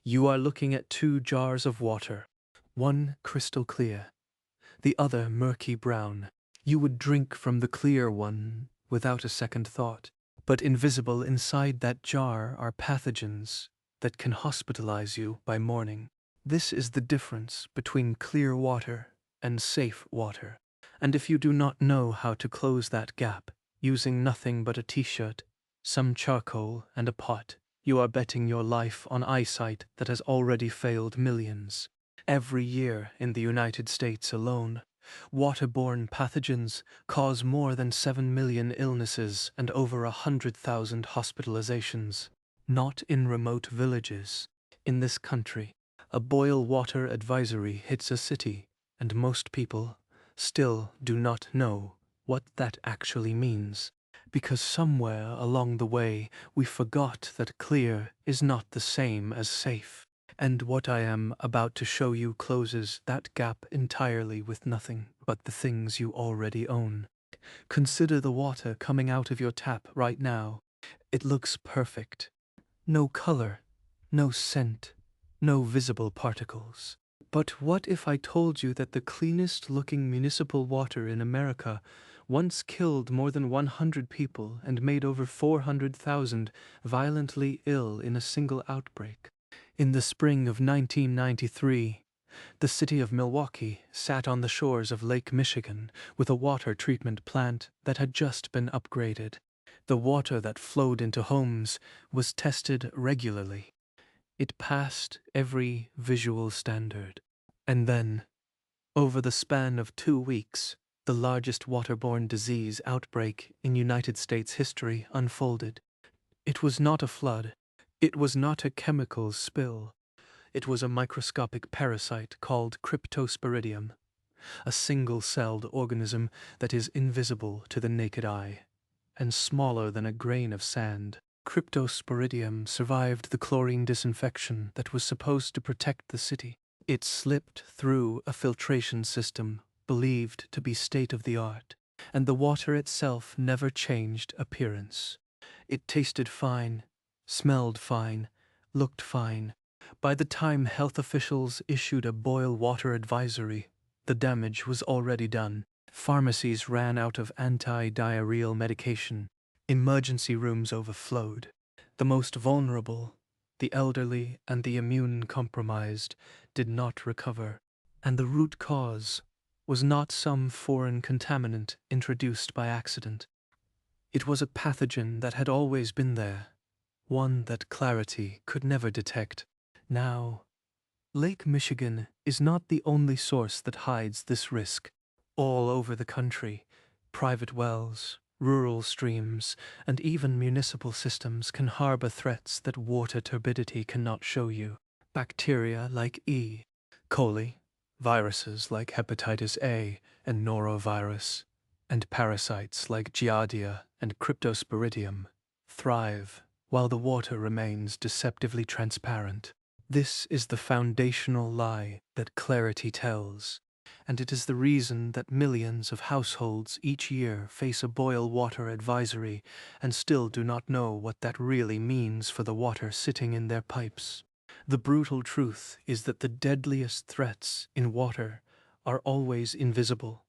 You are looking at two jars of water, one crystal clear, the other murky brown. You would drink from the clear one without a second thought, but invisible inside that jar are pathogens that can hospitalize you by morning. This is the difference between clear water and safe water. And if you do not know how to close that gap, using nothing but a t-shirt, some charcoal, and a pot, you are betting your life on eyesight that has already failed millions. Every year in the United States alone, waterborne pathogens cause more than 7 million illnesses and over 100,000 hospitalizations. Not in remote villages. In this country, a boil water advisory hits a city, and most people still do not know what that actually means, because somewhere along the way we forgot that clear is not the same as safe. And what I am about to show you closes that gap entirely with nothing but the things you already own. Consider the water coming out of your tap right now. It looks perfect. No color, no scent, no visible particles. But what if I told you that the cleanest looking municipal water in America once killed more than 100 people and made over 400,000 violently ill in a single outbreak? In the spring of 1993, the city of Milwaukee sat on the shores of Lake Michigan with a water treatment plant that had just been upgraded. The water that flowed into homes was tested regularly. It passed every visual standard. And then, over the span of 2 weeks, the largest waterborne disease outbreak in United States history unfolded. It was not a flood. It was not a chemical spill. It was a microscopic parasite called Cryptosporidium, a single-celled organism that is invisible to the naked eye and smaller than a grain of sand. Cryptosporidium survived the chlorine disinfection that was supposed to protect the city. It slipped through a filtration system believed to be state-of-the-art, and the water itself never changed appearance. It tasted fine, smelled fine, looked fine. By the time health officials issued a boil water advisory, the damage was already done. Pharmacies ran out of anti-diarrheal medication. Emergency rooms overflowed. The most vulnerable, the elderly and the immune-compromised, did not recover. And the root cause was not some foreign contaminant introduced by accident. It was a pathogen that had always been there, one that clarity could never detect. Now, Lake Michigan is not the only source that hides this risk. All over the country, private wells, rural streams, and even municipal systems can harbor threats that water turbidity cannot show you. Bacteria like E. coli, viruses like hepatitis A and norovirus, and parasites like Giardia and Cryptosporidium thrive while the water remains deceptively transparent. This is the foundational lie that clarity tells, and it is the reason that millions of households each year face a boil water advisory and still do not know what that really means for the water sitting in their pipes. The brutal truth is that the deadliest threats in water are always invisible,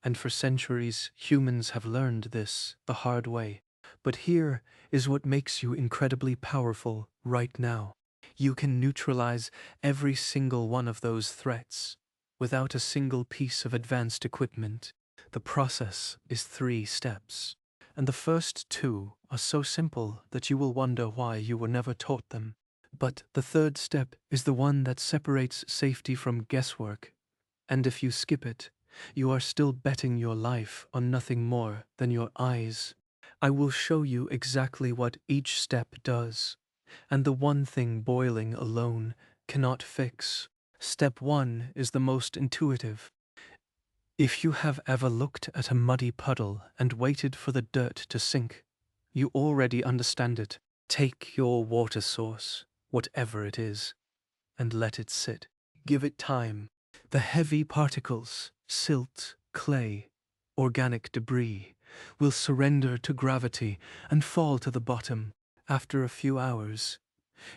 and for centuries humans have learned this the hard way. But here is what makes you incredibly powerful right now. You can neutralize every single one of those threats without a single piece of advanced equipment. The process is 3 steps, and the first 2 are so simple that you will wonder why you were never taught them. But the third step is the one that separates safety from guesswork, and if you skip it, you are still betting your life on nothing more than your eyes. I will show you exactly what each step does, and the one thing boiling alone cannot fix. Step 1 is the most intuitive. If you have ever looked at a muddy puddle and waited for the dirt to sink, you already understand it. Take your water source, whatever it is, and let it sit. Give it time. The heavy particles, silt, clay, organic debris, will surrender to gravity and fall to the bottom. After a few hours,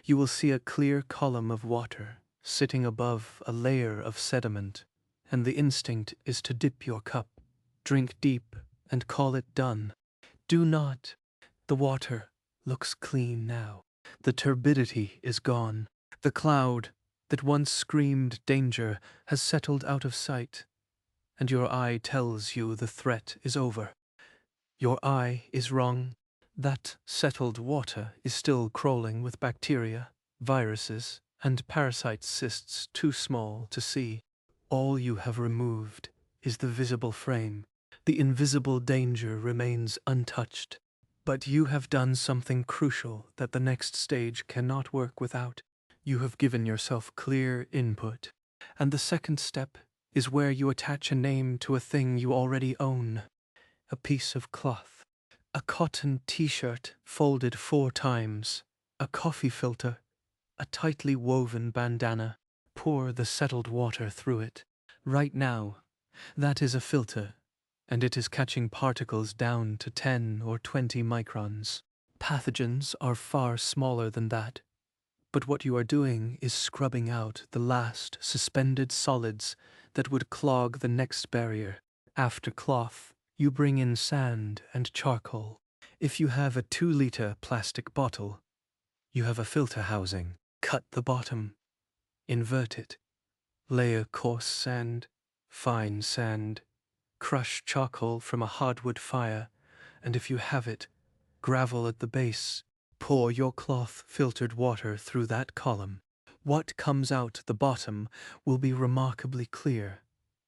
you will see a clear column of water sitting above a layer of sediment, and the instinct is to dip your cup, drink deep, and call it done. Do not. The water looks clean now. The turbidity is gone. The cloud that once screamed danger has settled out of sight, and your eye tells you the threat is over. Your eye is wrong. That settled water is still crawling with bacteria, viruses, and parasite cysts too small to see. All you have removed is the visible frame. The invisible danger remains untouched. But you have done something crucial that the next stage cannot work without. You have given yourself clear input. And the second step is where you attach a name to a thing you already own. A piece of cloth. A cotton t-shirt folded 4 times. A coffee filter. A tightly woven bandana. Pour the settled water through it. Right now, that is a filter, and it is catching particles down to 10 or 20 microns. Pathogens are far smaller than that, but what you are doing is scrubbing out the last suspended solids that would clog the next barrier. After cloth, you bring in sand and charcoal. If you have a 2-liter plastic bottle, you have a filter housing. Cut the bottom, invert it, layer coarse sand, fine sand, crush charcoal from a hardwood fire, and if you have it, gravel at the base. Pour your cloth-filtered water through that column. What comes out the bottom will be remarkably clear,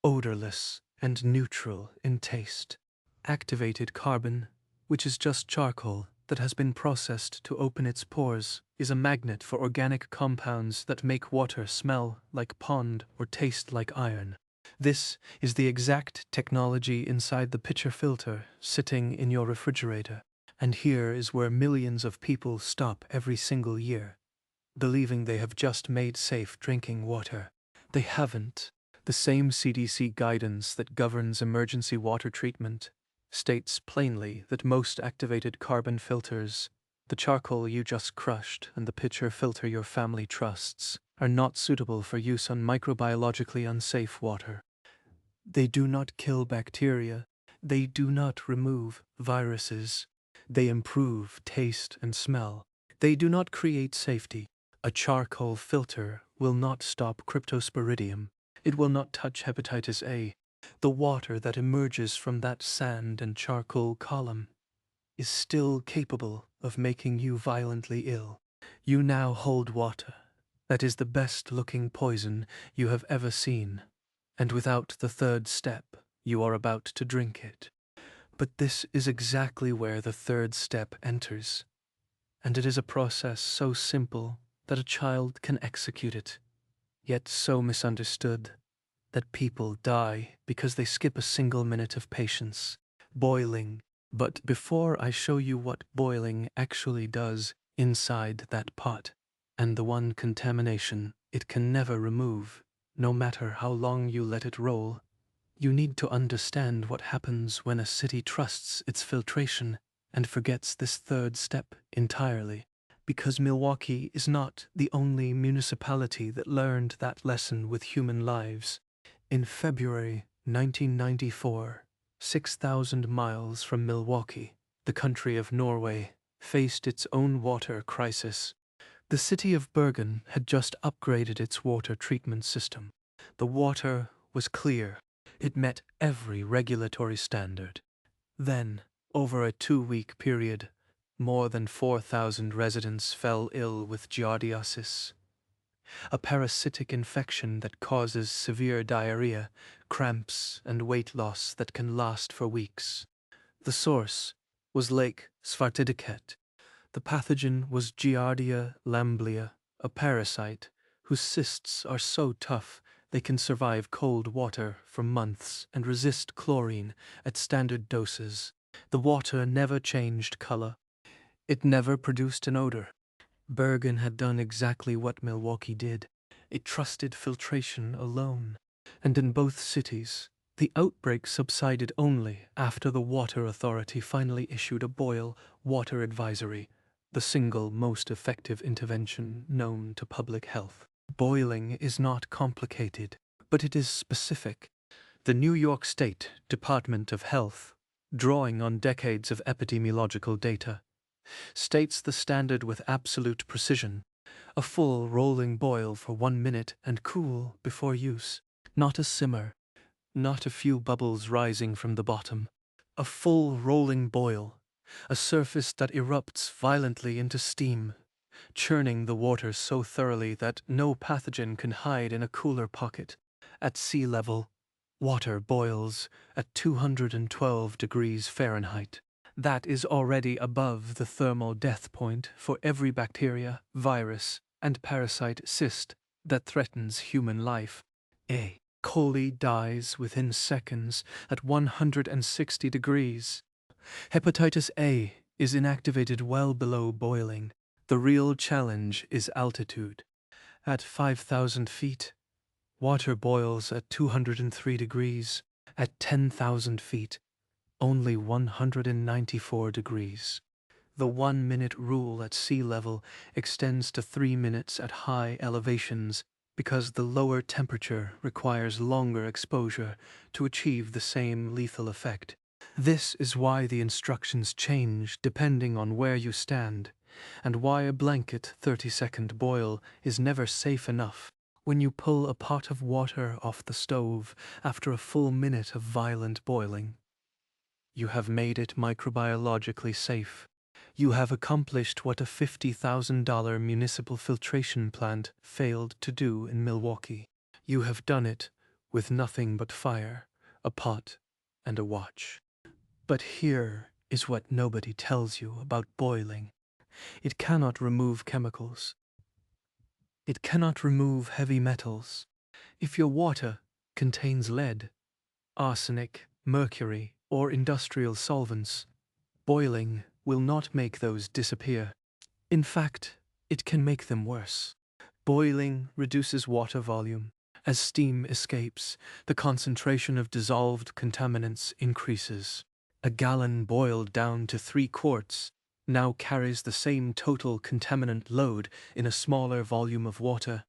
odorless, and neutral in taste. Activated carbon, which is just charcoal that has been processed to open its pores, is a magnet for organic compounds that make water smell like pond or taste like iron. This is the exact technology inside the pitcher filter sitting in your refrigerator. And here is where millions of people stop every single year, believing they have just made safe drinking water. They haven't. The same CDC guidance that governs emergency water treatment states plainly that most activated carbon filters, the charcoal you just crushed and the pitcher filter your family trusts, are not suitable for use on microbiologically unsafe water. They do not kill bacteria. They do not remove viruses. They improve taste and smell. They do not create safety. A charcoal filter will not stop cryptosporidium. It will not touch hepatitis A. The water that emerges from that sand and charcoal column is still capable of making you violently ill. You now hold water that is the best-looking poison you have ever seen, and without the third step, you are about to drink it. But this is exactly where the third step enters, and it is a process so simple that a child can execute it, yet so misunderstood that people die because they skip a single minute of patience. Boiling. But before I show you what boiling actually does inside that pot, and the one contamination it can never remove, no matter how long you let it roll, you need to understand what happens when a city trusts its filtration and forgets this third step entirely. Because Milwaukee is not the only municipality that learned that lesson with human lives. In February 1994, 6,000 miles from Milwaukee, the country of Norway faced its own water crisis. The city of Bergen had just upgraded its water treatment system. The water was clear. It met every regulatory standard. Then, over a 2-week period, more than 4,000 residents fell ill with giardiasis, a parasitic infection that causes severe diarrhea, cramps, and weight loss that can last for weeks. The source was Lake Svartidiket. The pathogen was Giardia lamblia, a parasite whose cysts are so tough they can survive cold water for months and resist chlorine at standard doses. The water never changed color. It never produced an odor. Bergen had done exactly what Milwaukee did. It trusted filtration alone. And in both cities, the outbreak subsided only after the water authority finally issued a boil water advisory, the single most effective intervention known to public health. Boiling is not complicated, but it is specific. The New York State Department of Health, drawing on decades of epidemiological data, states the standard with absolute precision: a full rolling boil for 1 minute and cool before use. Not a simmer, not a few bubbles rising from the bottom. A full rolling boil, a surface that erupts violently into steam, churning the water so thoroughly that no pathogen can hide in a cooler pocket. At sea level, water boils at 212 degrees Fahrenheit. That is already above the thermal death point for every bacteria, virus, and parasite cyst that threatens human life. E. coli dies within seconds at 160 degrees. Hepatitis A is inactivated well below boiling. The real challenge is altitude. At 5,000 feet, water boils at 203 degrees. At 10,000 feet, only 194 degrees. The 1-minute rule at sea level extends to 3 minutes at high elevations because the lower temperature requires longer exposure to achieve the same lethal effect. This is why the instructions change depending on where you stand, and why a blanket 30-second boil is never safe enough. When you pull a pot of water off the stove after a full minute of violent boiling, you have made it microbiologically safe. You have accomplished what a $50,000 municipal filtration plant failed to do in Milwaukee. You have done it with nothing but fire, a pot, and a watch. But here is what nobody tells you about boiling. It cannot remove chemicals. It cannot remove heavy metals. If your water contains lead, arsenic, mercury, or industrial solvents, boiling will not make those disappear. In fact, it can make them worse. Boiling reduces water volume. As steam escapes, the concentration of dissolved contaminants increases. A gallon boiled down to 3 quarts now carries the same total contaminant load in a smaller volume of water.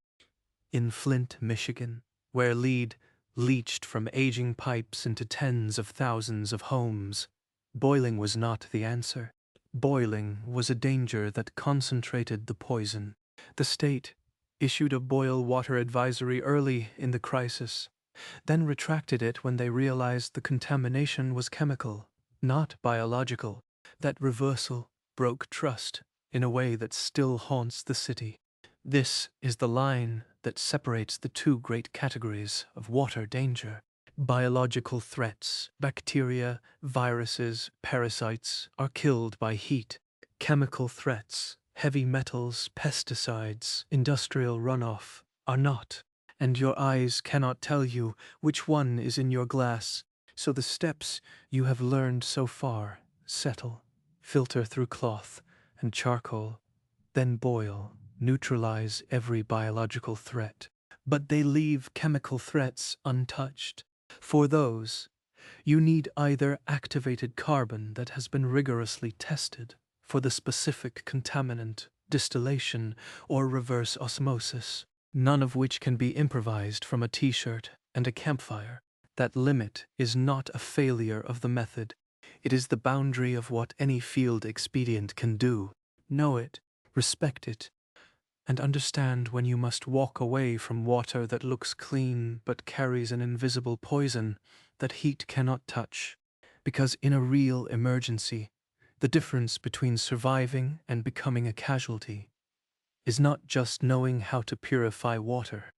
In Flint, Michigan, where lead leached from aging pipes into tens of thousands of homes, boiling was not the answer. Boiling was a danger that concentrated the poison. The state issued a boil water advisory early in the crisis, then retracted it when they realized the contamination was chemical, not biological. That reversal broke trust in a way that still haunts the city. This is the line that separates the two great categories of water danger. Biological threats, bacteria, viruses, parasites, are killed by heat. Chemical threats, heavy metals, pesticides, industrial runoff, are not. And your eyes cannot tell you which one is in your glass. So the steps you have learned so far: settle, filter through cloth and charcoal, then boil, neutralize every biological threat. But they leave chemical threats untouched. For those, you need either activated carbon that has been rigorously tested for the specific contaminant, distillation, or reverse osmosis, none of which can be improvised from a t-shirt and a campfire. That limit is not a failure of the method. It is the boundary of what any field expedient can do. Know it, respect it, and understand when you must walk away from water that looks clean but carries an invisible poison that heat cannot touch. Because in a real emergency, the difference between surviving and becoming a casualty is not just knowing how to purify water.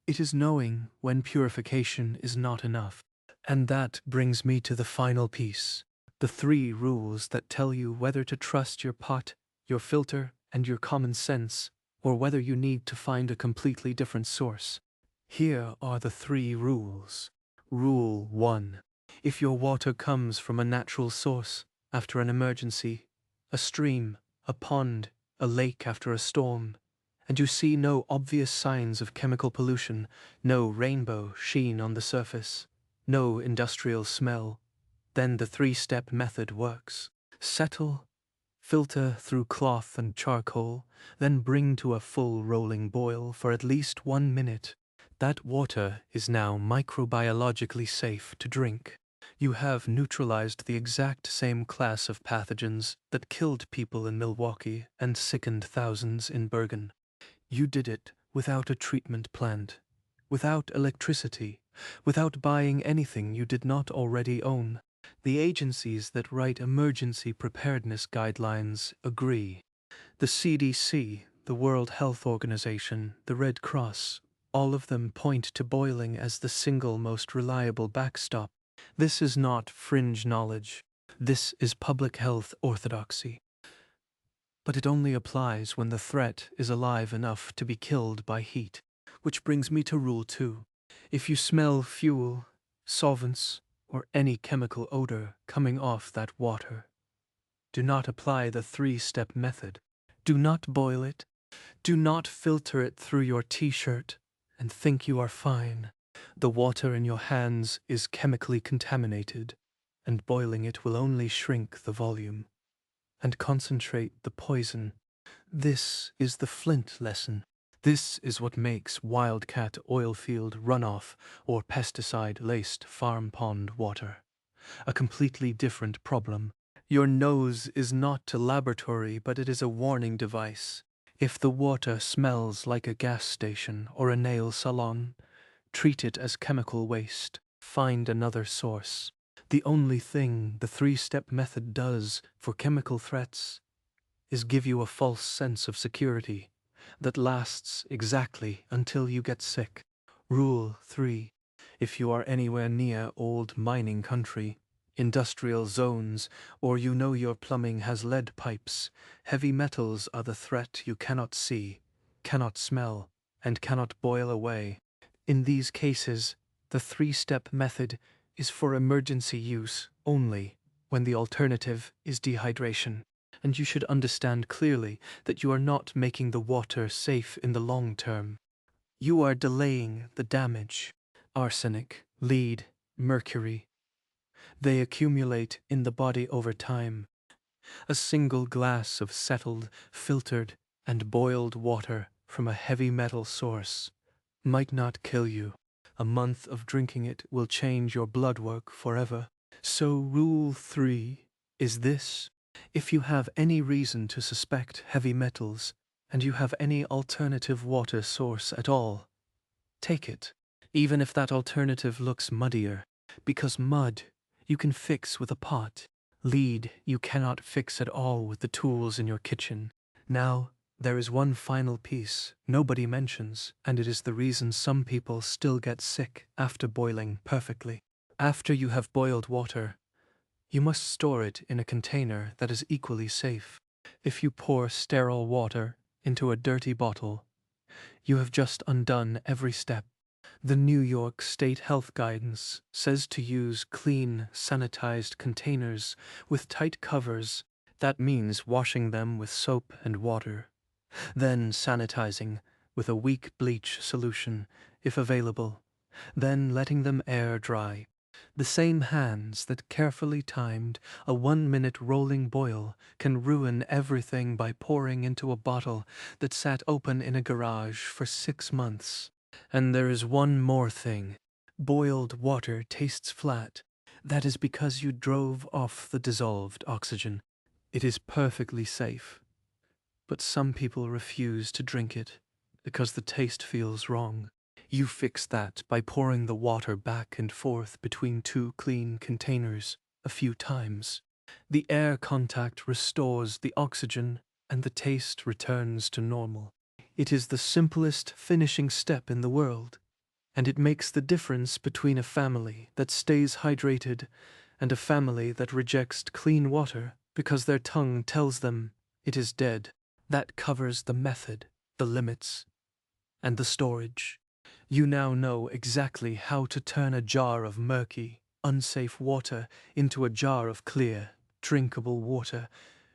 It is knowing when purification is not enough. And that brings me to the final piece: the 3 rules that tell you whether to trust your pot, your filter, and your common sense, or whether you need to find a completely different source. Here are the 3 rules. Rule 1. If your water comes from a natural source after an emergency, a stream, a pond, a lake after a storm, and you see no obvious signs of chemical pollution, no rainbow sheen on the surface, no industrial smell, then the 3-step method works. Settle, Filter through cloth and charcoal, then bring to a full rolling boil for at least 1 minute. That water is now microbiologically safe to drink. You have neutralized the exact same class of pathogens that killed people in Milwaukee and sickened thousands in Bergen. You did it without a treatment plant, without electricity, without buying anything you did not already own. The agencies that write emergency preparedness guidelines agree. The CDC, the World Health Organization, the Red Cross, all of them point to boiling as the single most reliable backstop. This is not fringe knowledge. This is public health orthodoxy. But it only applies when the threat is alive enough to be killed by heat. Which brings me to Rule 2. If you smell fuel, solvents, or any chemical odor coming off that water, do not apply the 3-step method. Do not boil it. Do not filter it through your t-shirt and think you are fine. The water in your hands is chemically contaminated, and boiling it will only shrink the volume and concentrate the poison. This is the Flint lesson. This is what makes wildcat oilfield runoff or pesticide-laced farm pond water a completely different problem. Your nose is not a laboratory, but it is a warning device. If the water smells like a gas station or a nail salon, treat it as chemical waste. Find another source. The only thing the 3-step method does for chemical threats is give you a false sense of security that lasts exactly until you get sick. Rule 3. If you are anywhere near old mining country, industrial zones, or you know your plumbing has lead pipes, heavy metals are the threat you cannot see, cannot smell, and cannot boil away. In these cases, the 3-step method is for emergency use only when the alternative is dehydration. And you should understand clearly that you are not making the water safe in the long term. You are delaying the damage. Arsenic, lead, mercury. They accumulate in the body over time. A single glass of settled, filtered, and boiled water from a heavy metal source might not kill you. A month of drinking it will change your blood work forever. So Rule 3 is this. If you have any reason to suspect heavy metals, and you have any alternative water source at all, take it, even if that alternative looks muddier, because mud you can fix with a pot. Lead you cannot fix at all with the tools in your kitchen. Now, there is one final piece nobody mentions, and it is the reason some people still get sick after boiling perfectly. After you have boiled water, you must store it in a container that is equally safe. If you pour sterile water into a dirty bottle, you have just undone every step. The New York State Health Guidance says to use clean, sanitized containers with tight covers. That means washing them with soap and water, then sanitizing with a weak bleach solution, if available, then letting them air dry. The same hands that carefully timed a 1-minute rolling boil can ruin everything by pouring into a bottle that sat open in a garage for 6 months. And there is one more thing. Boiled water tastes flat. That is because you drove off the dissolved oxygen. It is perfectly safe. But some people refuse to drink it because the taste feels wrong. You fix that by pouring the water back and forth between 2 clean containers a few times. The air contact restores the oxygen and the taste returns to normal. It is the simplest finishing step in the world, and it makes the difference between a family that stays hydrated and a family that rejects clean water because their tongue tells them it is dead. That covers the method, the limits, and the storage. You now know exactly how to turn a jar of murky, unsafe water into a jar of clear, drinkable water,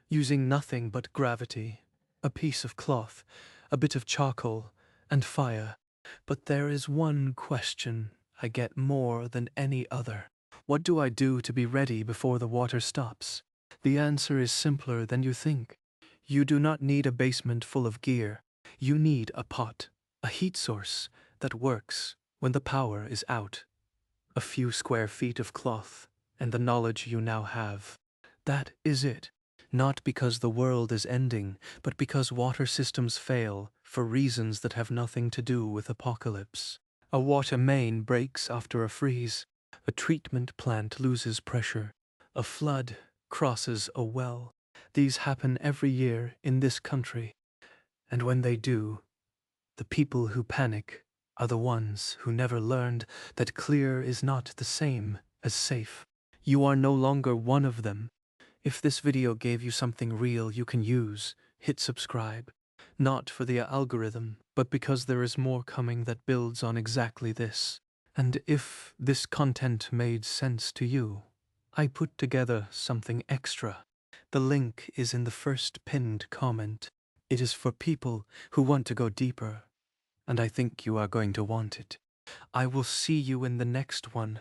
using nothing but gravity, a piece of cloth, a bit of charcoal, and fire. But there is one question I get more than any other. What do I do to be ready before the water stops? The answer is simpler than you think. You do not need a basement full of gear. You need a pot, a heat source that works when the power is out. A few square feet of cloth, and the knowledge you now have. That is it. Not because the world is ending, but because water systems fail for reasons that have nothing to do with apocalypse. A water main breaks after a freeze. A treatment plant loses pressure. A flood crosses a well. These happen every year in this country. And when they do, the people who panic are the ones who never learned that clear is not the same as safe. You are no longer one of them. If this video gave you something real you can use, hit subscribe. Not for the algorithm, but because there is more coming that builds on exactly this. And if this content made sense to you, I put together something extra. The link is in the first pinned comment. It is for people who want to go deeper, and I think you are going to want it. I will see you in the next one.